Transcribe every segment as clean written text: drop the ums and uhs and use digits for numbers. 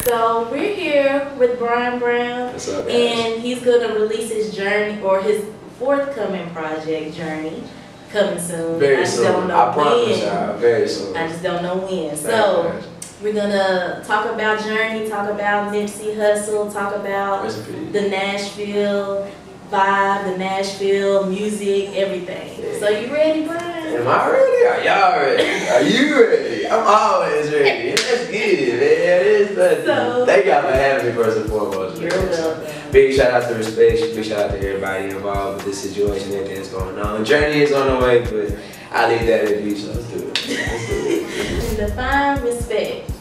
So we're here with Brian Brown, What's up, guys? and he's gonna release his journey or his forthcoming project, Journey, coming soon. Very I just soon. don't know I promise when. y'all, very soon. I just don't know when. So we're gonna talk about Journey, talk about Nipsey Hussle, talk about the Nashville vibe, the Nashville music, everything. Yeah. So you ready, Brian? Am I ready? Are y'all ready? Are you ready? I'm always ready. Let's get it, man. So, thank y'all for having me first and foremost. You're welcome. Big shout out to Respect. Big shout out to everybody involved with this situation, everything that's going on. Journey is on the way, but I leave that at you, so let's do it. Let's do it. Define respect.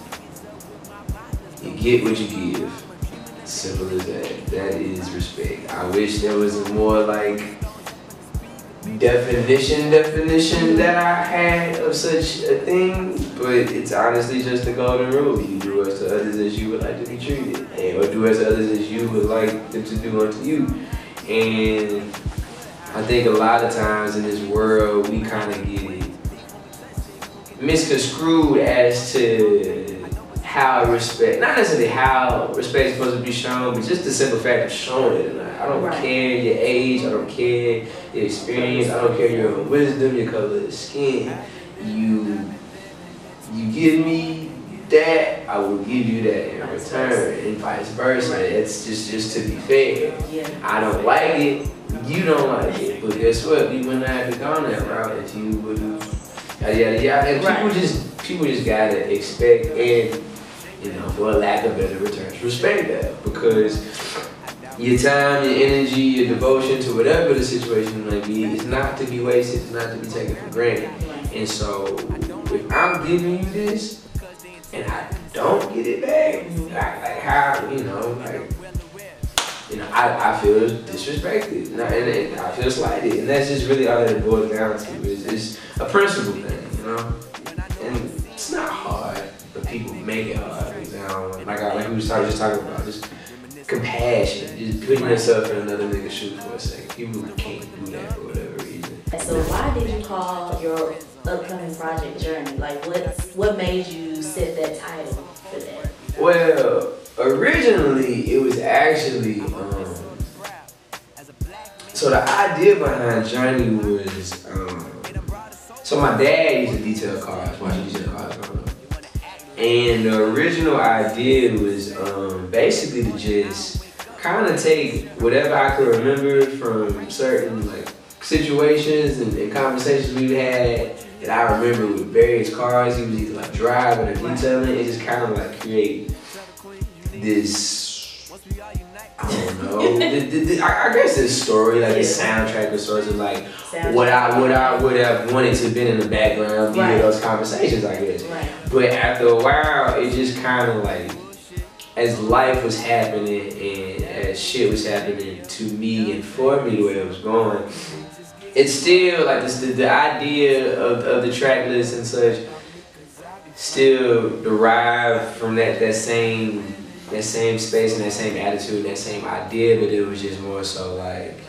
You get what you give. Simple as that. That is respect. I wish there was a more like definition that I had of such a thing, but it's honestly just the golden rule. You do unto others as you would like to be treated, or do unto others as you would like them to do unto you. And I think a lot of times in this world we kind of get it misconstrued as to how respect, not necessarily how respect is supposed to be shown, but just the simple fact of showing it. I don't care your age, I don't care your experience, I don't care your wisdom, your color of skin. You give me that, I will give you that in return, and vice versa. It's just to be fair. I don't like it, you don't like it, but guess what? We wouldn't have gone that route if you would have yada yada. And people just gotta expect and, you know, for a lack of better returns, respect that, because your time, your energy, your devotion to whatever the situation may be is not to be wasted, it's not to be taken for granted. And so, if I'm giving you this and I don't get it back, like how, I feel disrespected, and I feel slighted, and that's just really all that it boils down to. It's a principle thing, you know, and it's not hard. But people make it hard, like we was just talking about, just compassion, just putting yourself in another nigga's shoes for a second. People can't do that for whatever reason. So why did you call your upcoming project Journey? Like what made you set that title for that? Well, originally it was actually, so the idea behind Journey was, so my dad used to detail cars, watching detail cars. And the original idea was basically to just kind of take whatever I could remember from certain like situations and conversations we've had that I remember with various cars he was either like driving or detailing, and just kind of like create this, I don't know, I guess this story, like this soundtrack of sorts of like what I would have wanted to have been in the background via those conversations, I guess. But after a while, it just kind of like, as life was happening and as shit was happening to me and for me where it was going, it's still like the idea of the track list and such still derived from that same space and that same attitude, that same idea, but it was just more so like,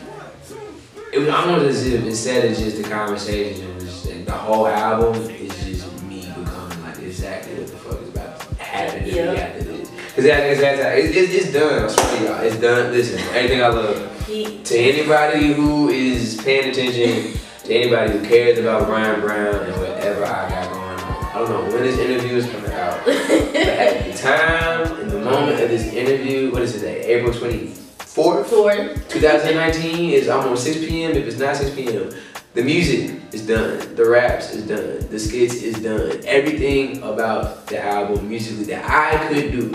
it was almost as if instead of just the conversation, it was the whole album is just me becoming like exactly what the fuck is about to happen to me after this. Because it's done, I swear to y'all, it's done. Listen, everything I love. To anybody who is paying attention, to anybody who cares about Brian Brown and whatever I got going on. I don't know when this interview is coming out, but at the time, in the moment of this interview, what is it, April 24th, 2019, is almost 6 p.m. If it's not 6 p.m., the music is done, the raps is done, the skits is done. Everything about the album musically that I could do,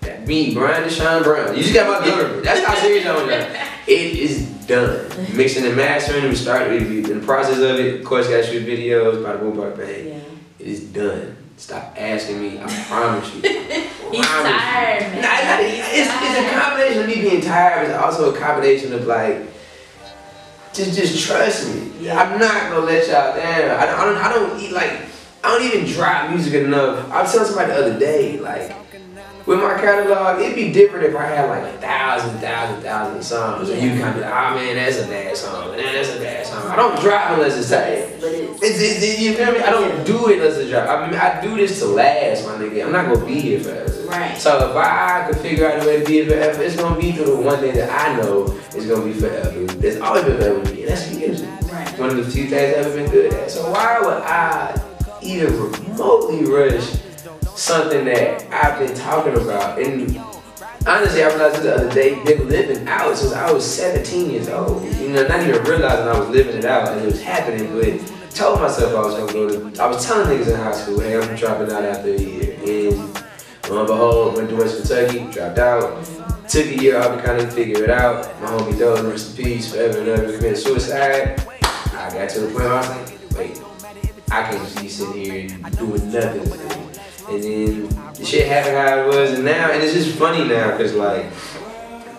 that me, Brian Deshaun Brown, you just got my government. That's how serious I am. It is done. Mixing and mastering, we started in the process of it. Of course, got to shoot videos, bada boom, bada bang. It is done. Stop asking me, I promise you. He's tired, man. It's a combination of me being tired, but it's also a combination of like, just trust me. I'm not gonna let y'all down. I don't even drop music enough. I was telling somebody the other day, like, with my catalog, it'd be different if I had like 1,000 songs. And you kind of be like, oh man, that's a bad song. That's a bad song. I don't drop unless it's tight. You feel me? I don't do it unless it's drop. I mean, I do this to last, my nigga. I'm not gonna be here forever. Right. So if I could figure out a way to be it forever, it's gonna be through the one thing that I know is gonna be forever. It's always been forever with me. That's music. Right. One of the few things I've ever been good at. So why would I even remotely rush something that I've been talking about? And honestly, I realized this the other day, been living out since I was 17 years old. You know, not even realizing I was living it out and it was happening, but told myself I was gonna go to, I was telling niggas in high school, hey, I'm dropping out after a year. And lo and behold, went to West Kentucky, dropped out. Took a year off to kind of figure it out. My homie Doe, rest in peace, forever and ever, committed suicide. I got to the point where I was like, wait, I can't just be sitting here and doing nothing. And then the shit happened how it was, and now, and it's just funny now, because like,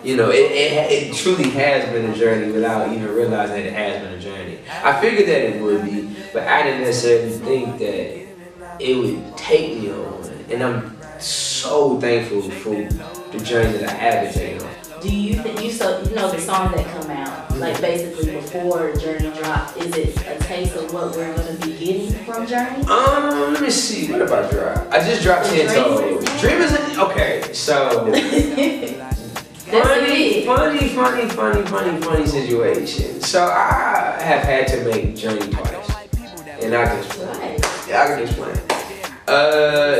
you know, it truly has been a journey without even realizing that it has been a journey. I figured that it would be, but I didn't necessarily think that it would take me on. And I'm so thankful for the journey that I have been taking on. Do you think you know the songs that come out, like basically before Journey drop, is it a taste of what we're gonna be getting from Journey? Let me see, what about drop? I just dropped 10 toes. Dreamers, okay, so funny situation. So I have had to make Journey twice. And I can explain. Yeah, I can explain.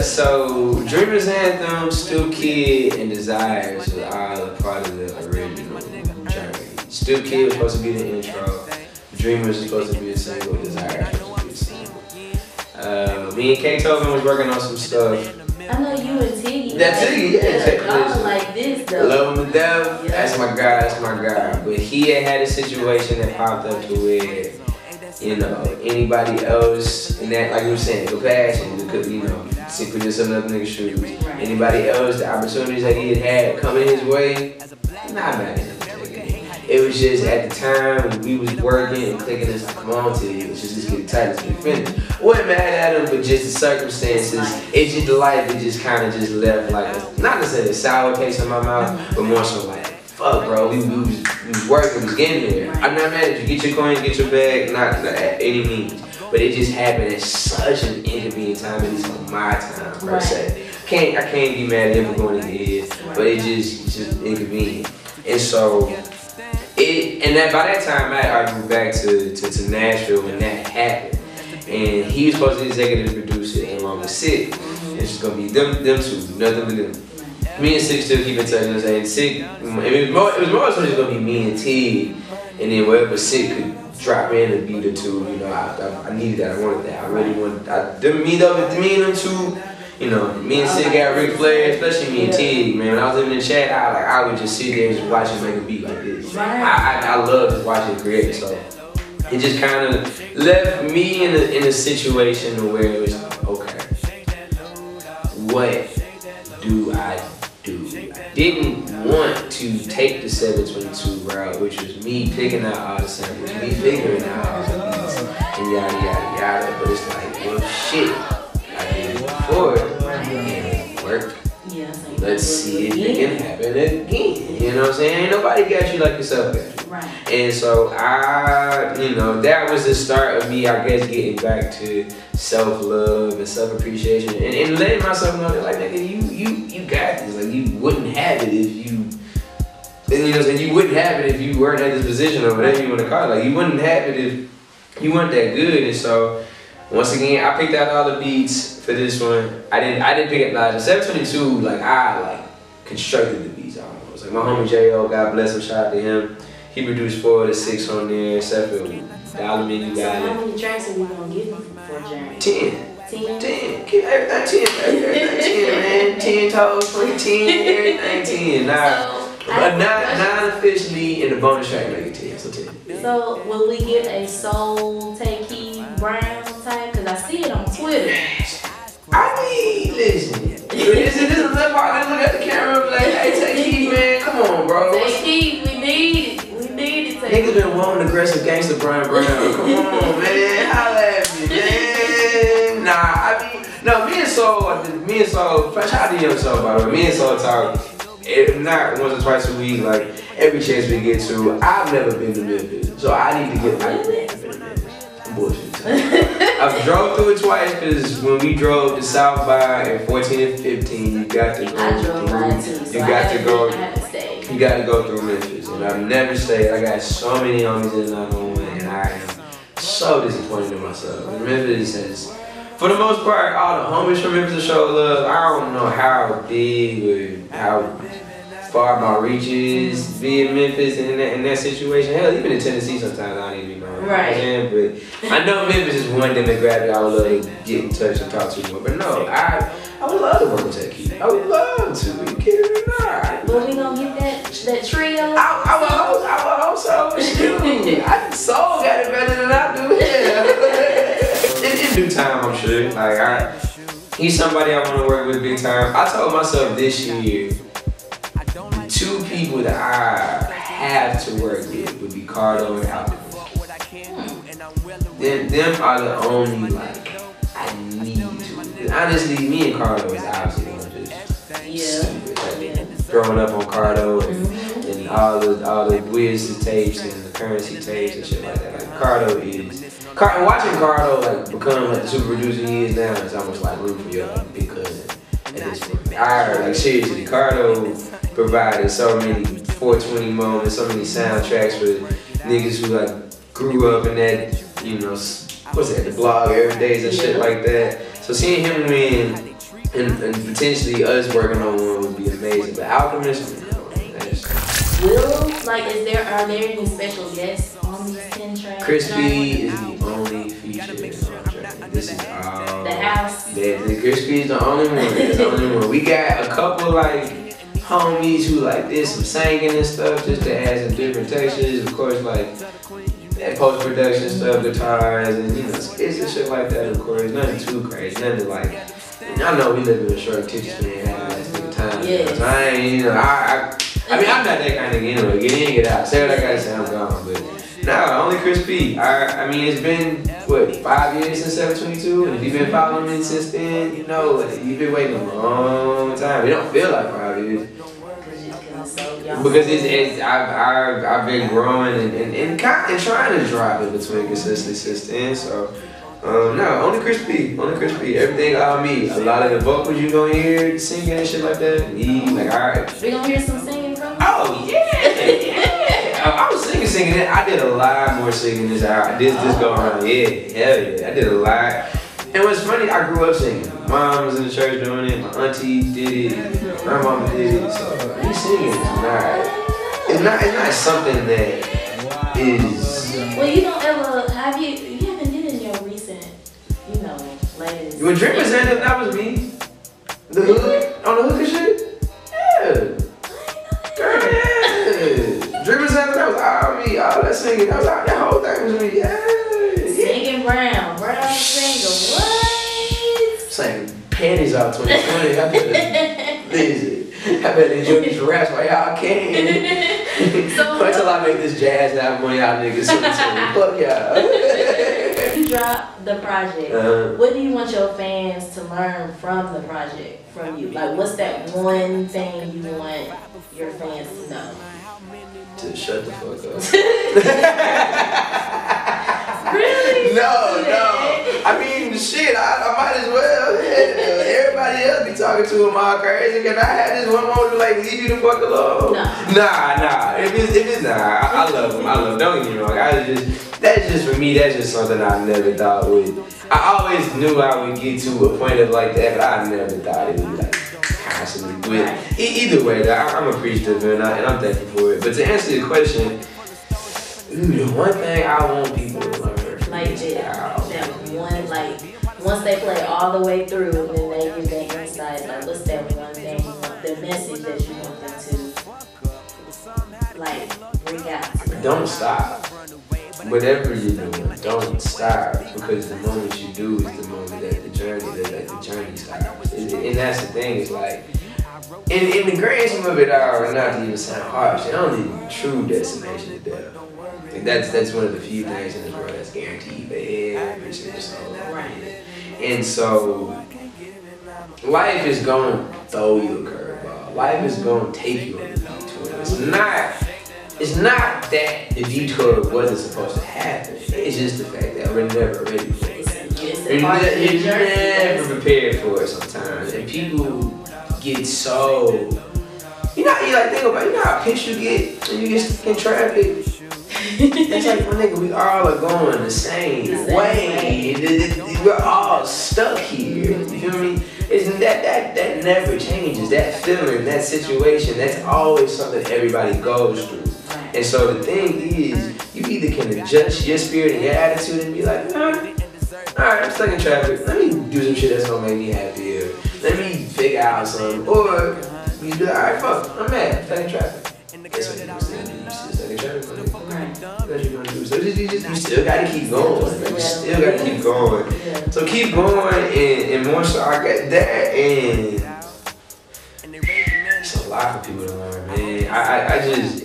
So Dreamers Anthem, Still Kid, and Desires are all a part of the original Journey. Still Kid was supposed to be the intro. Dreamers was supposed to be a single. Desires was supposed to be a single. Me and K Tobin was working on some stuff. I know you and Tiggy. That's Tiggy, yeah. Y'all like this though. Love him to death. Yeah. That's my guy. But he had a situation that popped up to where, you know, anybody else in that, like you were saying, the passion, because, you know, put yourself in other niggas' shoes. Right. Anybody else, the opportunities that he had coming his way, not mad at him. It was just at the time we was working and clicking this, like, come on, Tiggy, let's just get it tight, let's get it finished. Wasn't mad at him, but just the circumstances, it's just the life, it just kind of just left like, not necessarily a sour taste in my mouth, but more so like, fuck, bro, we was working, we was getting there. I'm not mad at you. Get your coins, get your bag, not at any means. But it just happened at such an inconvenient time, at least on my time, per se. I can't be mad at him for going ahead, but it's just inconvenient. And so, by that time, I moved back to Nashville when that happened. And he was supposed to be executive producer along with Sick. It's just gonna be them two, nothing but them. Me and Sick still keep in touch, you know what I'm saying? Sick, it was more so just gonna be me and T, and then whatever Sick could drop in and beat the two, you know, I needed that, I wanted that, I really wanted, me and them two, you know, me and Sick got Ric Flair, especially me and T, man, when I was living in Chat, I would just sit there and just watch him make a beat like this. I love just watching him create, so it just kind of left me in a situation where it was, okay, what do I do? I didn't want to take the 722 route, which was me picking out all the samples, me figuring out all the beats, and yada yada yada. But it's like, well, shit, I did it before, and it worked. Let's see if it can happen again. You know what I'm saying? Ain't nobody got you like yourself got you. Right. And so you know, that was the start of me, I guess, getting back to self-love and self-appreciation and letting myself know that, like, nigga, you got this. Like, you wouldn't have it if you, and you know, and you wouldn't have it if you weren't at this position or whatever you want to call it. Like, you wouldn't have it if you weren't that good. And so, once again, I picked out all the beats for this one. I didn't pick it live. 722, like, I constructed the beats almost. Like, my homie J.O., God bless him, shout out to him. He produced 4 of the 6 on there, except for Dollar Menu So got it. how many tracks are we gonna get for Journey? 10. 10? Keep everything 10, everything 10, man. 10 toes, 20, 10, everything 10. But not officially in the bonus track, make it 10, so 10. So will we get a Soul Takey Brown type? Cause I see it on Twitter. I mean, listen. This is the left part. Let's look at the camera and be like, hey, Takey, man, come on, bro. Takey, we need it. We need it, Takey. Niggas been wanting aggressive gangster Brian Brown. Come on, man. Holla at me, man. Nah, I mean, no, me and Soul, shout out to Young Soul, by the way. Me and Soul talk, if not once or twice a week, like every chance we get to. I've never been to Memphis, so I need to get. I've never been to Memphis. I'm bullshit. I've drove through it twice because when we drove to South by in 14 and 15, got to go. I drove mine too, so you got to go. I had to stay. You got to go through Memphis, and I've never stayed. I got so many homies in Oklahoma, and I am so disappointed in myself. And Memphis has, for the most part, all the homies from Memphis show love. I don't know how big or how far my reach is being Memphis in that situation. Hell, even in Tennessee sometimes I don't even know. Right. But I know Memphis is one demographic I would love to get in touch and talk to more. But no, I would love to work with Tech. I would love to. Are you kidding me? Nah. But we gonna get that trio? I would hope so. Shoot. Soul got it better than I do. Yeah. in due time, I'm sure. Like he's somebody I want to work with big time. I told myself this year, two people that I have to work with would be Cardo and Alchemist. Them are the only I need to. Honestly, me and Cardo is obviously stupid. Like, growing up on Cardo and all the Wiz tapes and the Currency tapes and shit like that. Like Cardo is. Watching Cardo become the super producer he is now is almost like rooting for your big cousin at this point. Seriously, Cardo provided so many 420 moments, so many soundtracks for niggas who grew up in that, what's that, the blog every days and shit like that. So seeing him win and potentially us working on one would be amazing. But Alchemist, are there any special guests on these 10 tracks? Chris B is the only feature on track. This is all. The house. The Chris B is the only one. That's the only one. We got a couple homies who did some singing and stuff just to add some different textures. Of course, that post-production stuff, guitars and skits and shit like that. Of course, nothing too crazy. Nothing I know we live in a short attention span at time. Yes. So I ain't, I'm not that kind of anyway. Get in, get out. Say what I gotta say, I'm gone. But no, only Chris B. It's been 5 years since 722, and if you've been following me since then, you've been waiting a long time. It don't feel like 5 years. Because I've been growing and trying to drive in between consistency systems. So no, only Chris B. Everything about me. A lot of the vocals you gonna hear, singing and shit like that. Me, alright. We gonna hear some singing from you? Oh yeah. I was singing it. I did a lot more singing this go around. Yeah, hell yeah. I did a lot. And what's funny, I grew up singing. My mom was in the church doing it. My auntie did it. My grandmama did it. So me singing is not something that is. Well, you don't ever have you haven't did it in your recent, latest. When Drip was in it, that was me. The hook on the hook and shit. Yeah. Girl, yeah. Drip was in it, that was all me. All that singing, that whole thing was me. Yeah. Singing Brown singer, what? Saying panties out 2020. I better enjoy these raps while y'all can. Until I make this jazz album on y'all niggas. Fuck y'all. You drop the project. What do you want your fans to learn from the project, from you? What's that one thing you want your fans to know? To shut the fuck up. Really? No. Shit, I might as well. Everybody else be talking to them all crazy. Can I have this one more to leave you the fuck alone? Nah. If it's I love them. Don't get me wrong. That's just for me. That's just something I never thought would. I always knew I would get to a point of that, but I never thought it would be constantly. But either way, I'm appreciative and I'm thankful for it. But to answer your question, the one thing I want people to learn that one, once they play all the way through and then they get their insights, what's that one thing you want, the message that you want them to bring out? Don't stop. Whatever you're doing, don't stop, because the moment you do is the moment that the journey stops. And that's the thing, it's in the grand scheme of it all, and not to even sound harsh, it only true destination is death. That's one of the few things in this world that's guaranteed for every single soul. And so, life is gonna throw you a curveball. Life is gonna take you on a detour. It's not that the detour wasn't supposed to happen. It's just the fact that we're never ready for it. You're never prepared for it sometimes. And people get so, you know how pissed you get when you get stuck in traffic? It's like, my nigga, we all are going the same way. We're all stuck here. You feel me? Isn't that never changes. That feeling, that situation, that's always something everybody goes through. And so the thing is, you either can adjust your spirit and your attitude and be like, alright, I'm stuck in traffic. Let me do some shit that's gonna make me happier. Let me figure out something. Or you be like, alright, fuck, I'm mad, I'm stuck in traffic. Guess what you still do? You still stuck in traffic. What you gonna do? So you still gotta keep going, man. You still gotta keep going. So keep going and more so I got that and it's a lot for people to learn, man. I just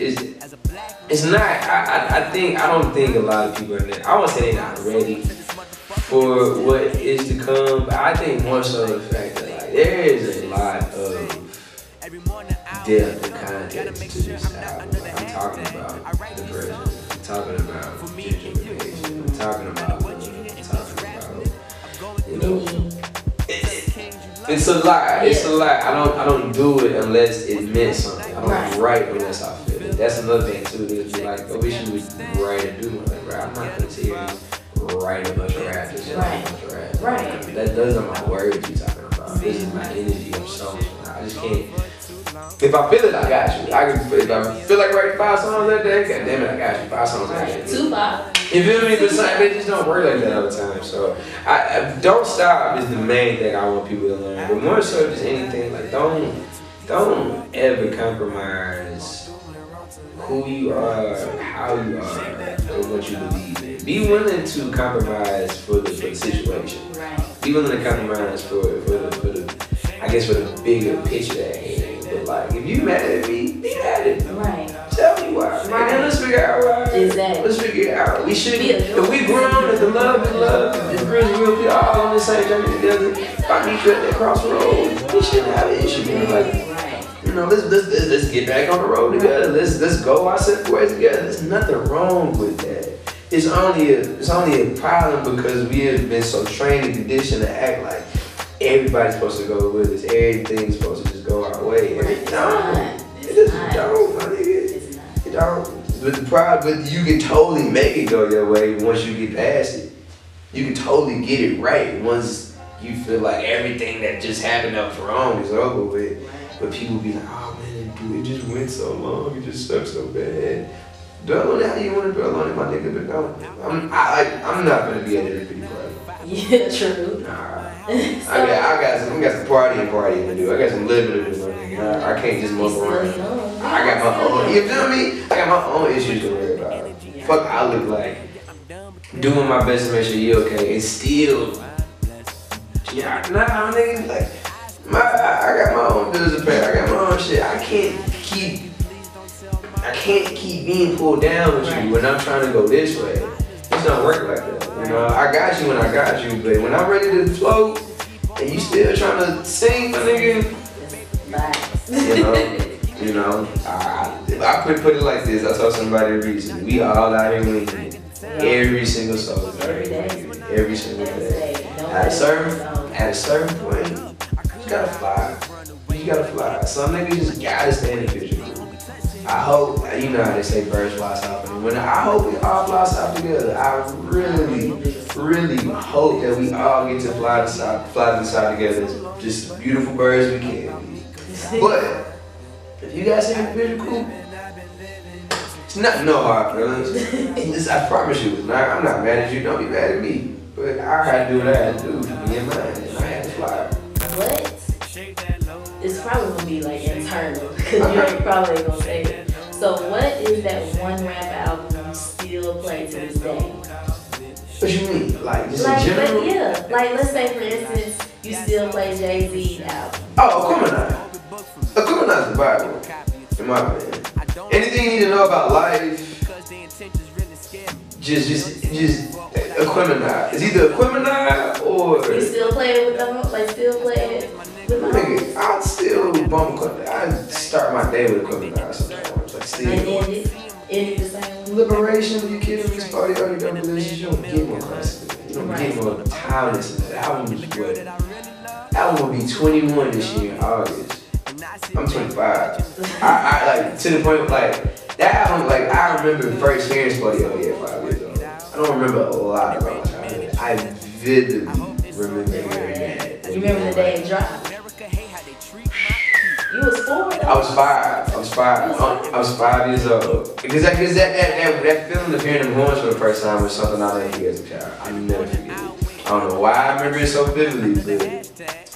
it's not I don't think a lot of people are there. I won't say they're not ready for what is to come, but I think more so the fact that like there is a lot of depth and context to this album. Like, I'm talking about depression, I'm talking about gentrification, I'm talking about you know, it's a lot. It's a lot. I don't do it unless it meant something. I don't write unless I feel it. That's another thing too. It's like, I wish you would write and do more. Like, I'm not gonna sit here and write a bunch of rap. Right. Those are my words you're talking about. This is my energy of songs. I just can't. If I feel it, I got you. If I feel like writing 5 songs that day, God damn it, I got you. 5 songs that day. 2 5. You feel me? But they just don't work like that all the time. So I don't stop is the main thing I want people to learn. But more so just anything, like don't ever compromise who you are, how you are, and what you believe in. Be willing to compromise for the situation. Be willing to compromise for the bigger picture at hand. But like, if you mad at me, be mad at me. Right. Tell me why. And then let's figure out why. Exactly. Let's figure it out. We should be, if we grown, if the love is love, if we'll be all on the same journey together, if I meet you at that crossroads, we shouldn't have an issue. Like, you know, let's get back on the road together. Let's go our separate ways together. There's nothing wrong with that. It's only a problem because we have been so trained and conditioned to act like everybody's supposed to go with us. Everything's supposed to just go our way. And it don't. It just don't, my nigga. It don't. But the problem, but you can totally make it go your way once you get past it. You can totally get it right once you feel like everything that just happened up wrong is over with. But people be like, oh man, dude, it just went so long. It just sucks so bad. Dwell on it how you want to dwell on it, my nigga, but don't. I'm not gonna be at every party. Yeah, true. Nah. I got some partying to do. I got some living to do, my nigga. I can't just move around. I got my own, you feel me? I got my own issues to worry about. Fuck, I look like doing my best to make sure you okay and still, yeah, nah, nigga, like, I got my own bills to pay. I got my own shit. I can't keep being pulled down with you when I'm trying to go this way. It's not work like that. You know, I got you when I got you, but when I'm ready to float and you still trying to sing, my nigga, you know, I put it like this. I told somebody recently, we all out here winning it. Every single soul. Every single day. At a certain point, you gotta fly. You gotta fly. Some niggas just gotta stay in the picture. I hope, you know how they say birds fly south. I hope we all fly south together. I really, really hope that we all get to fly to the south together as just beautiful birds we can be. But if you guys think it's pretty cool, it's not no hard feelings. I promise you, I'm not mad at you. Don't be mad at me. But I had to do what I had to do to be in mine, and I had to fly. What? It's probably gonna be like internal, because you're probably gonna say it. So what is that one rap album you still play to this day? What you mean? Like just in general? Yeah, like let's say for instance, you still play Jay-Z's album. Oh, Aquemini is the Bible, in my opinion. Anything you need to know about life, just Aquemini. It's either Aquemini or... You still play it with them? Like still play it with them? Nigga, I'd still bump Aquemini. I'd start my day with Aquemini sometimes. Like still. And end it the same? Liberation, you kidding me? Party already done delicious. You don't get more classic than that. You don't get more timeless than that. That album will be 21 this year in August. I'm 25. I like to the point like that album. Like I remember first hearing Spuddy Ollie at 5 years old. I don't remember a lot about my childhood. I vividly remember hearing that. You remember the day it dropped? You was 4 though? I was 5. I was 5 years old. Because that feeling of hearing them horns for the first time was something I'll never forget as a child. I never forget it. I don't know why I remember it so vividly, but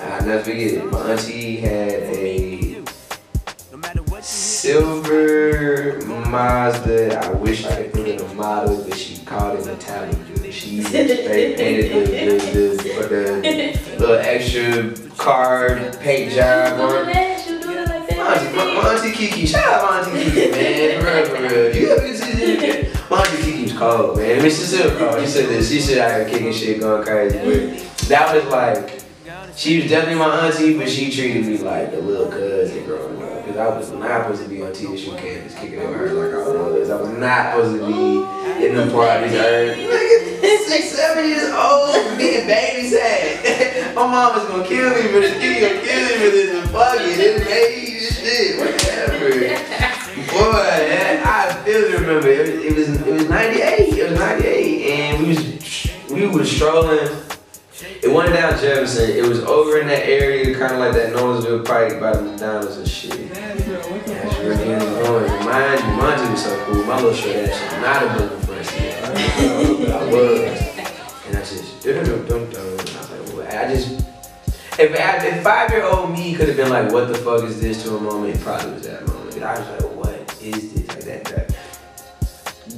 I'll never forget it. My auntie had a silver Mazda. I wish I could put it in a model, but she called it metallic. She painted the little extra card paint job on it. My auntie Kiki, shout out my auntie Kiki, man, for real. You ever see my auntie Kiki's cold, man. I mean, she's still cold. She said that she should out here kicking shit, going crazy, but that was like, she was definitely my auntie, but she treated me like a little cousin growing up. Because I was not supposed to be on TSU campus kicking it with her like I was. I was not supposed to be in the parties. Nigga, 6, 7 years old, being babysat. My mom was gonna kill me for this. She gonna kill me for this. And fuck it, this baby shit, whatever. Boy, I still remember. It was 98. It was 98, and we was strolling. It wasn't down Jefferson. It was over in that area, kind of like that Noblesville Pike by the McDonald's and shit. Mind you, Monty was so cool. My little short ass shit not a been friend. But I was. And I just, I just, if 5-year-old me could have been like, what the fuck is this to a moment, it probably was that moment. I was like, what is this? Like that.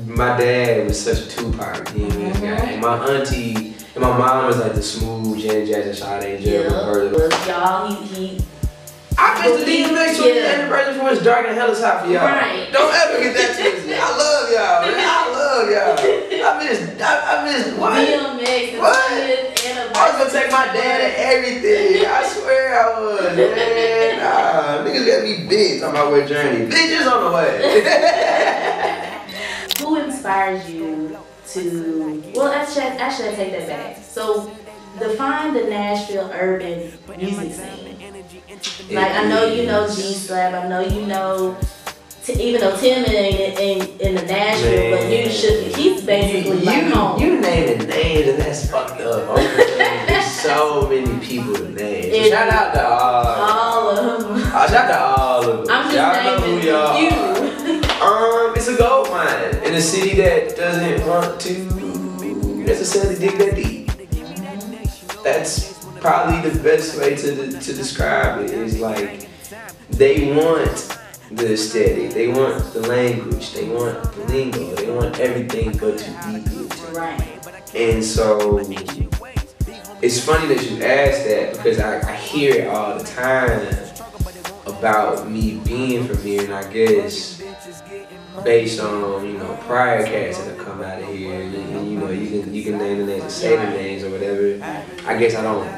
My dad was such a Tupac, guy. And my auntie, and my mom was like the smooth Janet Jackson, Sade, Gerald. Y'all, he I missed the DMX 20th anniversary for it's dark and hell is hot for y'all. Right. Don't ever get that twisted. I love y'all, man. I love y'all. I miss what? DMX, what? I was gonna take my dad and everything. I swear I was, man. Nah, niggas got me big on my way journey. Bitches on the way. Who inspires you to, well, actually I take that back. So, define the Nashville urban music scene. Like, I know you know G-Slab, I know you know, even though Tim ain't in the Nashville, but you should, he's basically like home. You naming names and that's fucked up. There's so many people to name. So shout out to all of them. Shout out to all of them. I'm just naming you. It's a gold mine in a city that doesn't want to necessarily dig that deep. That's probably the best way to describe it. Is like they want the aesthetic, they want the language, they want the lingo, they want everything but to be it. Right. And so it's funny that you asked that because I hear it all the time about me being from here, and I guess based on, you know, prior cats that have come out of here, and you know, you can name the names and say the names or whatever. I guess I don't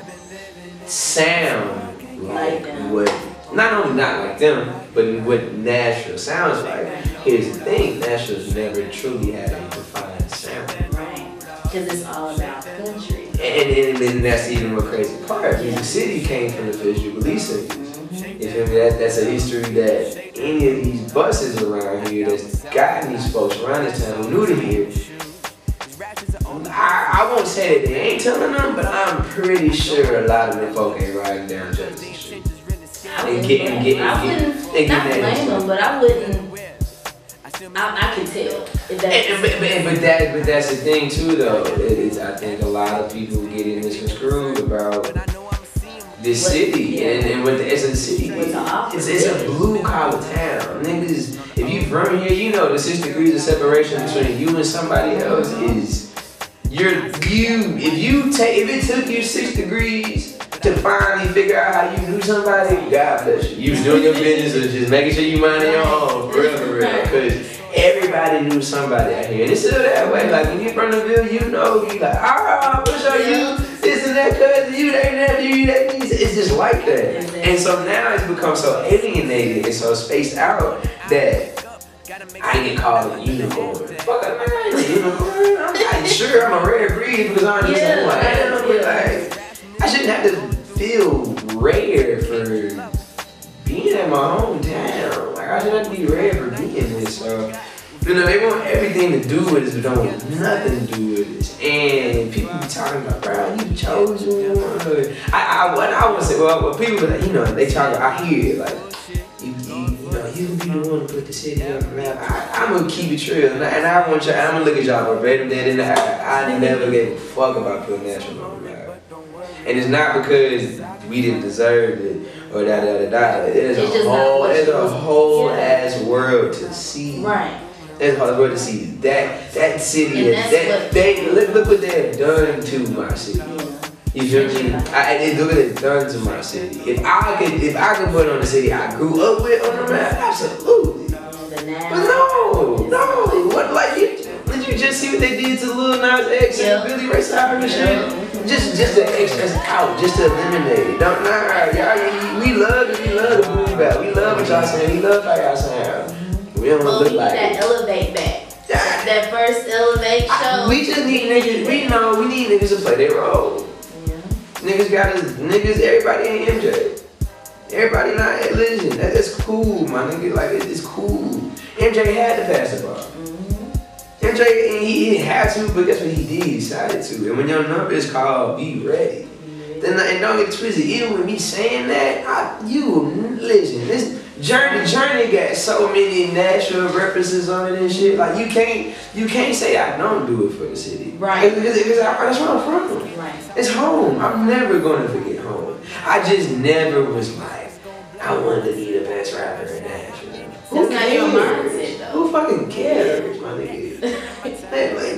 sound like what, not only not like them, but what Nashville sounds like. Here's the thing, Nashville's never truly had a defined sound. Right, because it's all about country. And that's the even more crazy part. Music City came from the First Jubilee singers. You feel me? That's a history that any of these buses around here that's gotten these folks around this town who new to here, I won't say that they ain't telling them, but I'm pretty sure a lot of them folk ain't riding down Jefferson Street. I wouldn't blame them, but I wouldn't. I could tell. But that's the thing too, though. I think a lot of people getting misconstrued about this city and what it's a city. It's a blue collar town. Niggas, if you from here, you know the 6 degrees of separation between you and somebody else is if it took you 6 degrees to finally figure out how you knew somebody, God bless you. You was doing your business or just making sure you minding your own, for real. Because everybody knew somebody out here. And it's still that way. Like when you from the Ville, you know, you like, I'm gonna show you this and that cousin, you that nephew, you that niece. It's just like that. And so now it's become so alienated and so spaced out that I get called a unicorn. Fuck, I'm not a unicorn. I'm sure I'm a rare breed because I'm just who I am, but like, I shouldn't have to feel rare for being at to be read for being this. So, you know, they want everything to do with this, but don't want nothing to do with this. And people be talking about, bro, you chosen one. I would say, well, people be like, you know, they talk. I hear it like, you be the one to put the city on the map. I'm gonna keep it real, and I want y'all. I'm gonna look at y'all verbatim. I never gave a fuck about putting Nashville on the map, and it's not because we didn't deserve it or da da da da. There's a whole ass world to see. Right. There's a whole world to see. That city, look what they have done to my city. You feel me? Look what it's done to my city. If I could put on the city I grew up with on the map, absolutely. But no. What, like, did you just see what they did to Lil Nas X and Billy Ray Cyrus and shit? Just to X us out, just to eliminate it. Y'all, we love the boom bap. We love what y'all saying. We love how y'all sound. We don't look like that Elevate back. That first Elevate show. We just need niggas. We need niggas to play their role. Niggas, everybody ain't MJ. Everybody not a legend. That's cool, my nigga. Like, it's cool. MJ had to pass the ball. MJ, he didn't have to, but guess what he did? He decided to. And when your number is called, be ready. Then, and don't get twisted. Even with me saying that, listen, this Journey got so many natural references on it and shit. Like, you can't say I don't do it for the city. Right. Because that's where I'm from. Right. It's home. I'm never gonna forget home. I just never was like, I wanted to be the best rapper in Nashville. That's not your mindset, though. Who fucking cares, my nigga?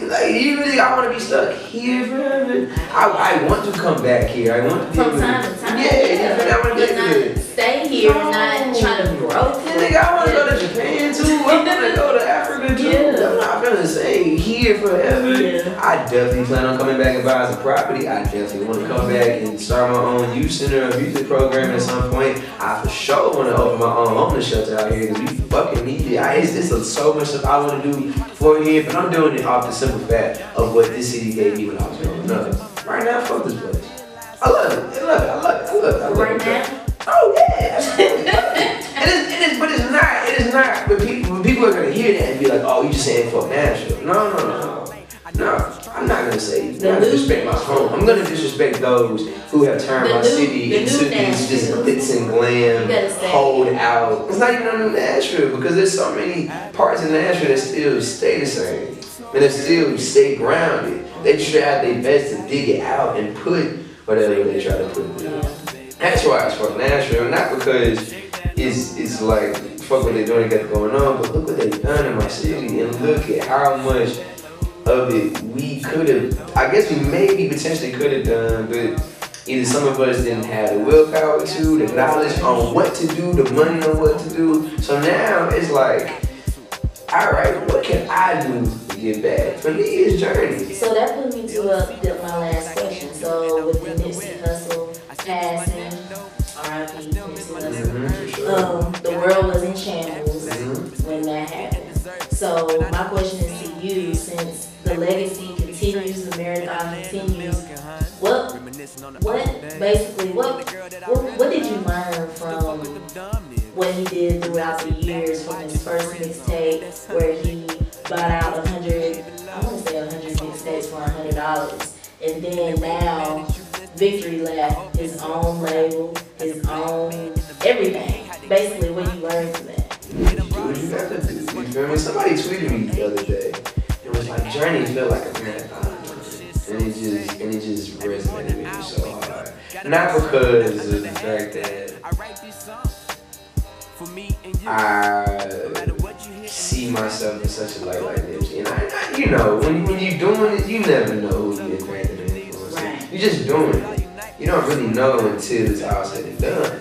like, you really, I want to be stuck here forever. I want to come back here. I want to be from time to time. Yeah, I want to get stay here and not try to grow. Nigga, I want to go to Japan too. I want to go to Africa too. I'm not gonna say here forever. Yeah. I definitely plan on coming back and buying some property. I definitely want to come back and start my own youth center or music program at some point. I for sure want to open my own homeless shelter out here because we fucking need it. It's so much stuff I want to do for here, but I'm doing it off the simple fact of what this city gave me when I was growing up. Right now, fuck this place. I love it. I love it. Right now? Oh yeah, but it is not. But people are gonna hear that and be like, oh, you just saying fuck Nashville. No. I'm not gonna say disrespect my home. I'm gonna disrespect those who have turned my city into these just glitz and glam, hold out. It's not even under Nashville because there's so many parts of Nashville that still stay the same and that still stay grounded. They try their best to dig it out and put whatever they try to put in. That's why it's fuck Nashville, not because it's like fuck what they're doing, got going on, but look what they've done in my city and look at how much of it we could have, I guess we maybe potentially could have done, but either some of us didn't have the willpower to, the knowledge on what to do, the money on what to do. So now it's like, all right, what can I do to get back? For me, it's Journey. So that put me to my last question. So with the Nipsey Hussle passing, R.I.P. Nipsey Hussle, the world was in shambles when that happened. So my question is to you, since the legacy continues, the marathon continues, what did you learn from what he did throughout the years, from his first mixtape where he bought out 100 mixtapes for $100, and then now Victory Lap, his own label, his own everything. Basically, what you learned from that. What you got to do, you feel me? Somebody tweeted me the other day. It was like, Journey felt like a marathon. And it just resonated with me so hard. Not because of the fact that I see myself in such a light like Nipsey. And I you know, when you're doing it, you never know who you're granted an influence. Right. You're just doing it. You don't really know until it's all said and done.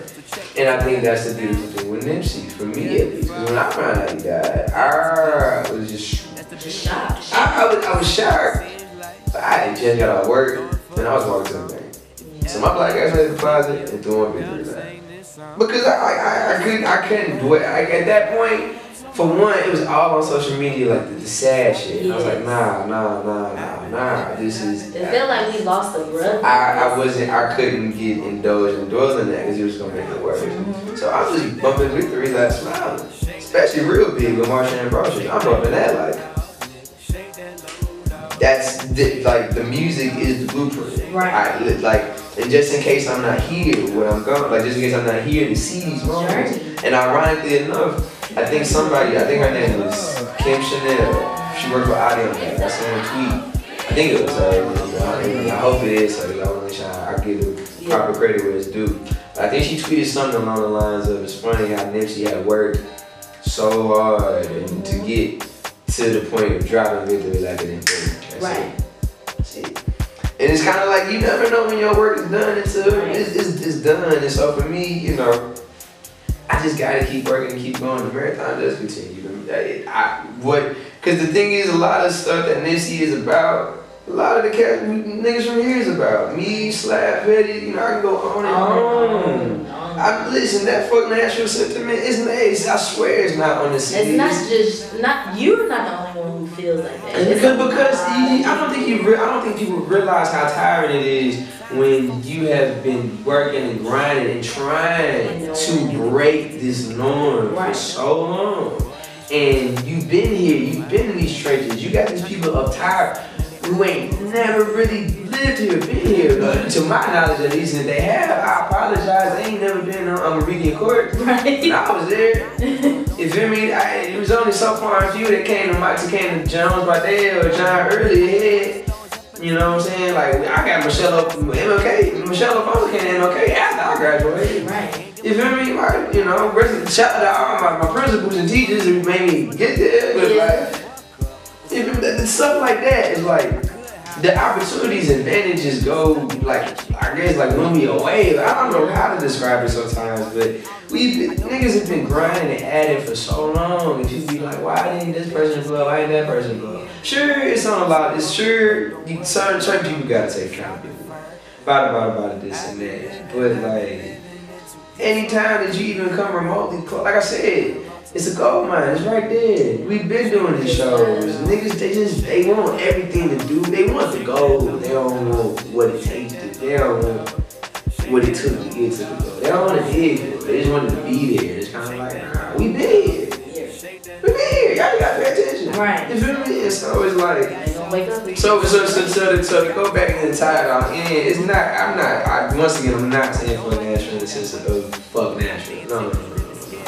And I think that's the beautiful thing with Nipsey, for me at least. Because when I found out he died, I was just shocked. I was shocked. I had just got out of work, and I was walking to the bank. So my black ass went in the closet and threw on Victory Lap. Because I couldn't do it. At that point, for one, it was all on social media, like the sad shit. And I was like, nah, this is... It felt like we lost a brother. I couldn't get indulged in that because it was going to make it worse. So I was just bumping Victory Lap, smiling. especially real big with Marsha Ambrosius. I'm bumping that like. That's like the music is the blueprint. Right. And just in case I'm not here where I'm going, like just in case I'm not here to see these moments. And ironically enough, I think her name was Kim Chanel. She worked with Adi on that. I saw her tweet. I think it was her. I hope it is her. I want to make sure I give the proper credit where it's due. I think she tweeted something along the lines of, it's funny how Nipsey had worked so hard and to get to the point of dropping Victory like an infant. Right. That's it. And it's kind of like you never know when your work is done until it's done. And so for me, you know, I just gotta keep working and keep going. The marathon does continue. Because the thing is, a lot of stuff that Nipsey is about, a lot of the niggas from here is about. Me, Slap, Betty, you know, I can go on and on. Listen, that fuck Nashville sentiment is nice. I swear it's not on the CD. It's you're not the only one who feels like that. Because I don't think people realize how tiring it is when you have been working and grinding and trying to break this norm for so long. And you've been here, you've been in these trenches, you got these people up top who ain't never really lived here, been here. To my knowledge, at least, if they have, I apologize. They ain't never been on Meridian Court. Right. And I was there. You feel me? It was only so far a few that came to Jones Bardell or John Early. You know what I'm saying? Like, I got Michelle MLK. Michelle Obama came to MLK after I graduated. Right. You feel me? Like, you know, shout out to all my principals and teachers who made me get there. But stuff like that is like, the opportunities and advantages go, like, I guess, like, when we away. I don't know how to describe it sometimes, but niggas have been grinding and adding for so long, and people be like, why didn't this person blow? Why didn't that person blow? Sure, it's on a lot. It's sure, certain people gotta take accountability about this and that. But, like, anytime that you even come remotely close, like I said, it's a gold mine. It's right there. We've been doing these shows. Niggas, they want everything to do. They want the gold. They don't want what it takes to. They don't want what it took to get to the goal. They don't want to dig for it. They just want to be there. It's kind of like, nah, we been here. We been here. Y'all gotta pay attention. Right. You feel me? And so it's like, so to go back and tie it all in, it's not. I'm not saying fuck Nashville in the sense of fuck Nashville. No.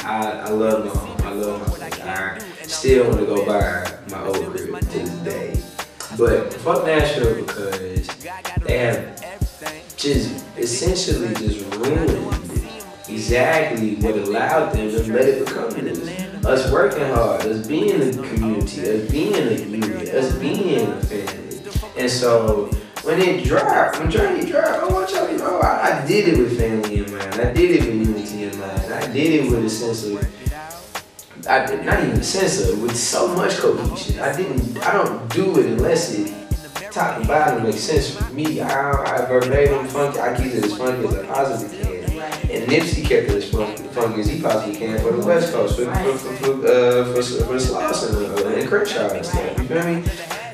I love my home. I love my place. I still want to go by my old crib to this day. But fuck Nashville because they have just essentially just ruined exactly what allowed them to let it become this. Us working hard, us being a community, us being a unit, us being a family. And so when Journey dropped, I want y'all to know I did it with family in mind. I did it with unity in mind. I did it with a sense of, not even a sense of, with so much cohesion. I don't do it unless it top and bottom makes sense for me. I verbatim funky, I keep it as funky as I possibly can. And Nipsey kept it as funky as he possibly can for the West Coast, for Slauson and Crenshaw and stuff. You feel me?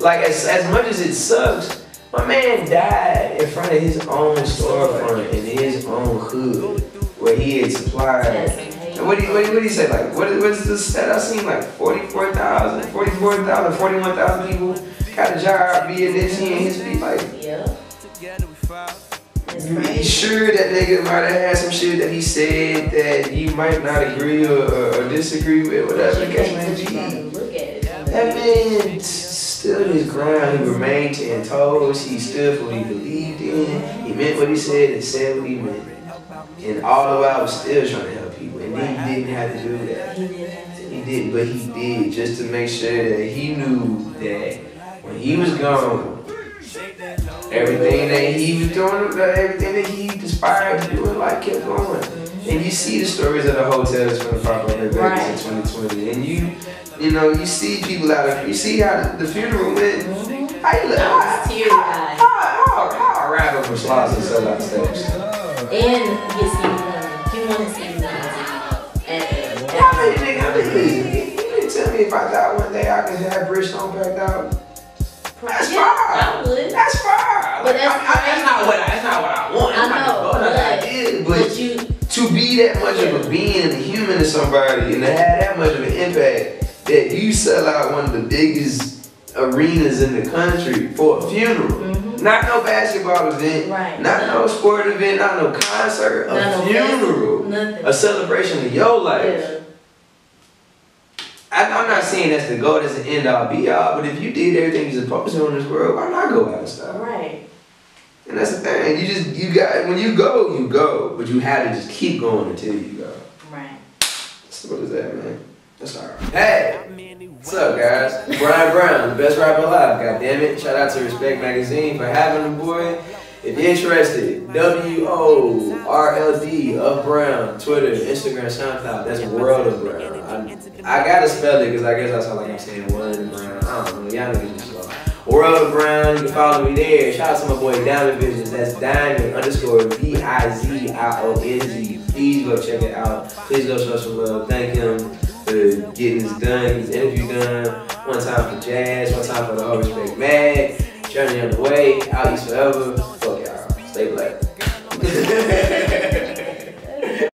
Like as much as it sucks, my man died in front of his own storefront in his own hood where he had supplied. And what did he say? Like, what's the stat I seen? Like 41,000 people got a job via Nipsey and his feet. Like, sure that nigga might have had some shit that he said that you might not agree or disagree with, whatever the case may be. That man stood his ground. He remained 10 toes. He stood for what he believed in. He meant what he said and said what he meant. And all the while was still trying to help people. And he didn't have to do that. He didn't, but he did just to make sure that he knew that when he was gone, everything that he was doing, everything that he aspired to do in life kept going. And you see the stories of the hotels from the pop up in 2020. And you know, you see people out of, you see how the funeral went. How you look? How a rapper from Slauson sell out stage. And get Stevie Wonder. He wanted Stevie Wonder. You didn't tell me if I die one day I can have Bridgestone backed out. That's fire. I would. That's fire. But that's not what I want. I know. But to be that much of a being and a human coming to somebody and to have that much of an impact that you sell out one of the biggest arenas in the country for a funeral. Not no basketball event, not no sport event, not no concert, a funeral, a celebration of your life. I'm not saying that's the goal, that's the end all be all, but if you did everything you're supposed to in this world, why not go out and stuff? Right. And that's the thing. You got, when you go, but you have to just keep going until you go. Right. So what is that, man? That's alright. Hey! What's up, guys? Brian Brown, the best rapper alive, goddammit. Shout out to Respect Magazine for having the boy. If you're interested, WORLD of Brown, Twitter, Instagram, SoundCloud. That's World of Brown. I gotta spell it because I guess I sound like I'm saying World of Brown. I don't know. Y'all niggas just slow. World of Brown. You can follow me there. Shout out to my boy Diamond Visions. That's Diamond_VIZIONG. Please go check it out. Please go show some love. Thank him for getting this done, his interview done. One time for Jazz, one time for the whole Respect Mag. Journey on the way. Out East forever.